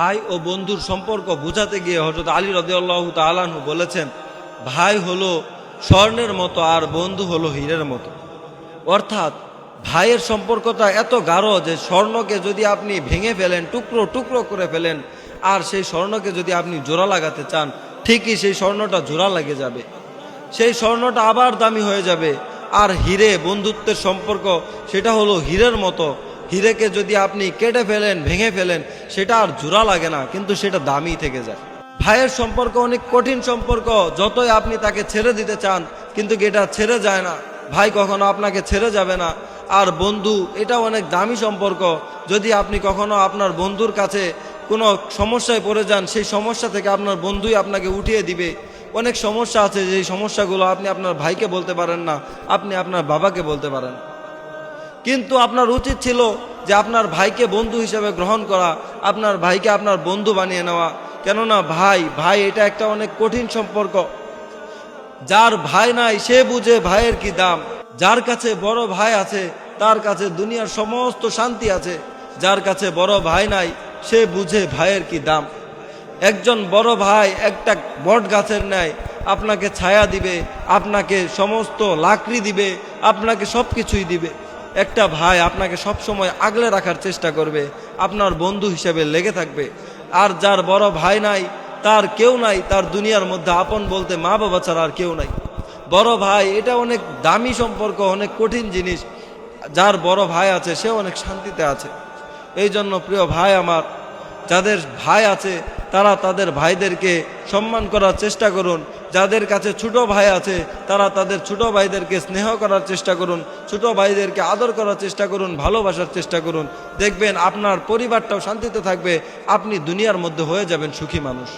ভাই ও বন্ধুর সম্পর্ক বোঝাতে গিয়ে হযরত আলী রাদিয়াল্লাহু তাআলা আনহু বলেছেন, ভাই হলো স্বর্ণের মতো আর বন্ধু হলো হীরের মতো। অর্থাৎ ভাইয়ের সম্পর্কটা এত গাঢ় যে স্বর্ণকে যদি আপনি ভেঙে ফেলেন, টুকরো টুকরো করে ফেলেন, আর সেই স্বর্ণকে যদি আপনি জোড়া লাগাতে চান, ঠিকই সেই স্বর্ণটা জোড়া লেগে যাবে, সেই স্বর্ণটা আবার দামি হয়ে যাবে। আর হীরে, বন্ধুত্বের সম্পর্ক সেটা হলো হীরের মতো। হীরেকে যদি আপনি কেটে ফেলেন, ভেঙে ফেলেন, সেটা আর জোড়া লাগে না, কিন্তু সেটা দামি থেকে যায়। ভাইয়ের সম্পর্ক অনেক কঠিন সম্পর্ক, যতই আপনি তাকে ছেড়ে দিতে চান কিন্তু এটা ছেড়ে যায় না। ভাই কখনো আপনাকে ছেড়ে যাবে না। আর বন্ধু, এটা অনেক দামি সম্পর্ক। যদি আপনি কখনো আপনার বন্ধুর কাছে কোনো সমস্যায় পড়ে যান, সেই সমস্যা থেকে আপনার বন্ধুই আপনাকে উঠিয়ে দিবে। অনেক সমস্যা আছে, যেই সমস্যাগুলো আপনি আপনার ভাইকে বলতে পারেন না, আপনি আপনার বাবাকে বলতে পারেন। কিন্তু আপনার উচিত ছিল যে আপনার ভাইকে বন্ধু হিসেবে গ্রহণ করা, আপনার ভাইকে আপনার বন্ধু বানিয়ে নেওয়া। কেননা ভাই এটা একটা অনেক কঠিন সম্পর্ক। যার ভাই নাই সে বুঝে ভাইয়ের কি দাম। যার কাছে বড় ভাই আছে তার কাছে দুনিয়ার সমস্ত শান্তি আছে। যার কাছে বড় ভাই নাই সে বুঝে ভাইয়ের কি দাম। একজন বড় ভাই একটা বট গাছের ন্যায় আপনাকে ছায়া দিবে, আপনাকে সমস্ত লাকড়ি দিবে, আপনাকে সব কিছুই দিবে। একটা ভাই আপনাকে সব সময় আগলে রাখার চেষ্টা করবে, আপনার বন্ধু হিসেবে লেগে থাকবে। আর যার বড় ভাই নাই, তার কেউ নাই, তার দুনিয়ার মধ্যে আপন বলতে মা বাবা ছাড়া আর কেউ নাই। বড় ভাই এটা অনেক দামি সম্পর্ক, অনেক কঠিন জিনিস। যার বড় ভাই আছে সে অনেক শান্তিতে আছে। এই জন্য প্রিয় ভাই আমার, যাদের ভাই আছে তারা তাদের ভাইদেরকে সম্মান করার চেষ্টা করুন। যাদের কাছে ছোট ভাই আছে তারা তাদের ছোট ভাইদেরকে স্নেহ করার চেষ্টা করুন, ছোট ভাইদেরকে আদর করার চেষ্টা করুন, ভালোবাসার চেষ্টা করুন। দেখবেন আপনার পরিবারটাও শান্তিতে থাকবে, আপনি দুনিয়ার মধ্যে হয়ে যাবেন সুখী মানুষ।